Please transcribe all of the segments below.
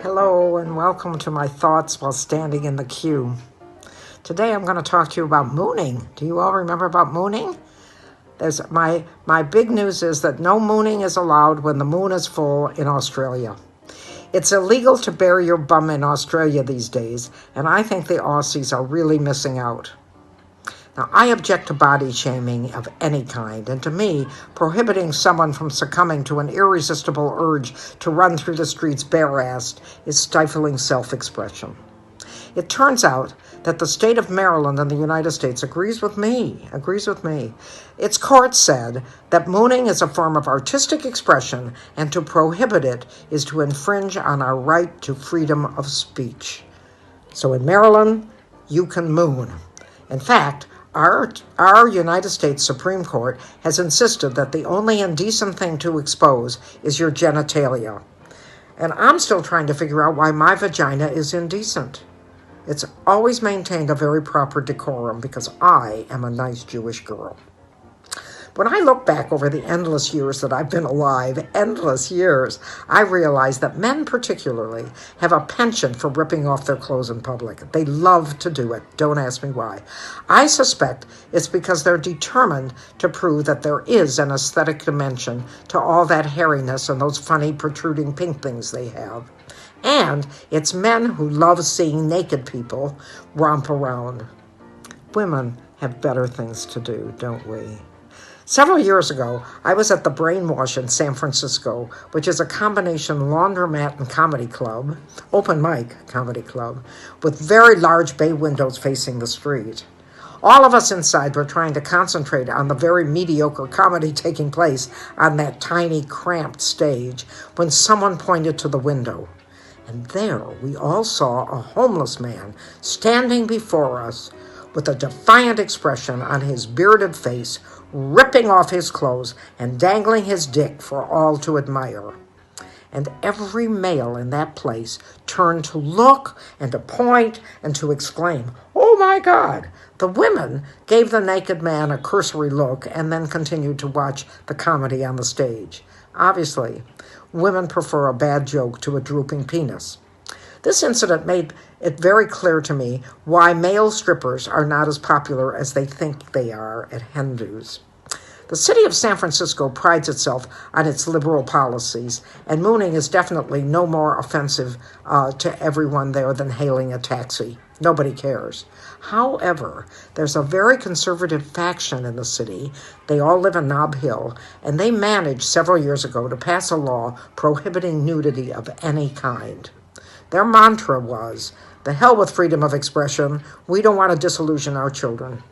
Hello and welcome to my thoughts while standing in the queue. Today I'm going to talk to you about mooning. Do you all remember about mooning? There's my big news is that no mooning is allowed when the moon is full in Australia. It's illegal to bury your bum in Australia these days, and I think the Aussies are really missing out. Now, I object to body shaming of any kind, and to me, prohibiting someone from succumbing to an irresistible urge to run through the streets bare-assed is stifling self-expression. It turns out that the state of Maryland in the United States agrees with me. Its court said that mooning is a form of artistic expression, and to prohibit it is to infringe on our right to freedom of speech. So in Maryland, you can moon. In fact, our United States Supreme Court has insisted that the only indecent thing to expose is your genitalia. And I'm still trying to figure out why my vagina is indecent. It's always maintained a very proper decorum because I am a nice Jewish girl. When I look back over the endless years that I've been alive, I realize that men particularly have a penchant for ripping off their clothes in public. They love to do it. Don't ask me why. I suspect it's because they're determined to prove that there is an aesthetic dimension to all that hairiness and those funny protruding pink things they have. And it's men who love seeing naked people romp around. Women have better things to do, don't we? Several years ago, I was at the Brainwash in San Francisco, which is a combination laundromat and comedy club, open mic comedy club, with very large bay windows facing the street. All of us inside were trying to concentrate on the very mediocre comedy taking place on that tiny, cramped stage when someone pointed to the window. And there we all saw a homeless man standing before us with a defiant expression on his bearded face, ripping off his clothes and dangling his dick for all to admire. And every male in that place turned to look and to point and to exclaim, "Oh my God!" The women gave the naked man a cursory look and then continued to watch the comedy on the stage. Obviously, women prefer a bad joke to a drooping penis. This incident made it very clear to me why male strippers are not as popular as they think they are at hen-dos. The city of San Francisco prides itself on its liberal policies, and mooning is definitely no more offensive to everyone there than hailing a taxi. Nobody cares. However, there's a very conservative faction in the city. They all live in Nob Hill, and they managed several years ago to pass a law prohibiting nudity of any kind. Their mantra was, "The hell with freedom of expression. We don't want to disillusion our children."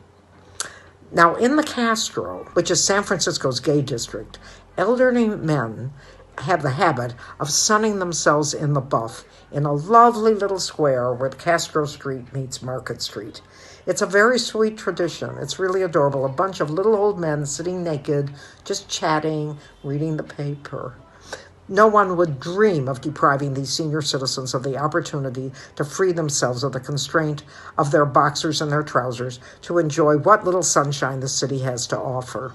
Now, in the Castro, which is San Francisco's gay district, elderly men have the habit of sunning themselves in the buff in a lovely little square where Castro Street meets Market Street. It's a very sweet tradition. It's really adorable. A bunch of little old men sitting naked, just chatting, reading the paper. No one would dream of depriving these senior citizens of the opportunity to free themselves of the constraint of their boxers and their trousers to enjoy what little sunshine the city has to offer.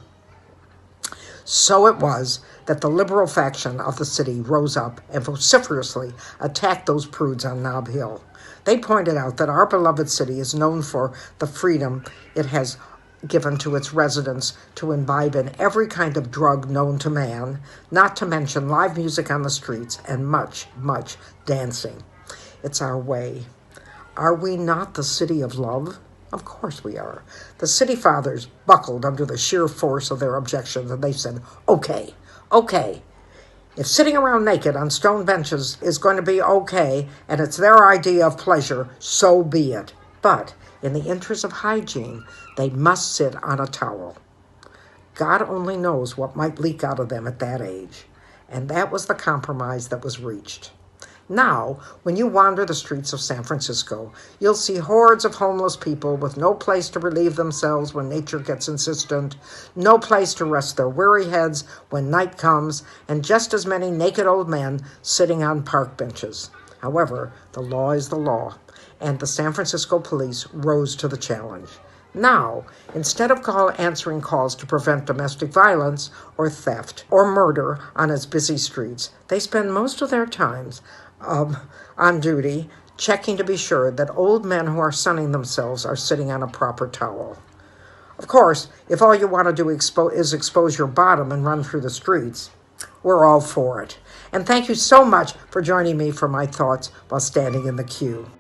So it was that the liberal faction of the city rose up and vociferously attacked those prudes on Nob Hill. They pointed out that our beloved city is known for the freedom it has given to its residents to imbibe in every kind of drug known to man, not to mention live music on the streets and much, much dancing. It's our way. Are we not the city of love? Of course we are. The city fathers buckled under the sheer force of their objections, and they said, okay. If sitting around naked on stone benches is going to be okay, and it's their idea of pleasure, so be it. But in the interest of hygiene, they must sit on a towel. God only knows what might leak out of them at that age. And that was the compromise that was reached. Now, when you wander the streets of San Francisco, you'll see hordes of homeless people with no place to relieve themselves when nature gets insistent, no place to rest their weary heads when night comes, and just as many naked old men sitting on park benches. However, the law is the law, and the San Francisco police rose to the challenge. Now, instead of answering calls to prevent domestic violence or theft or murder on its busy streets, they spend most of their time on duty, checking to be sure that old men who are sunning themselves are sitting on a proper towel. Of course, if all you want to do is expose your bottom and run through the streets, we're all for it. And thank you so much for joining me for my thoughts while standing in the queue.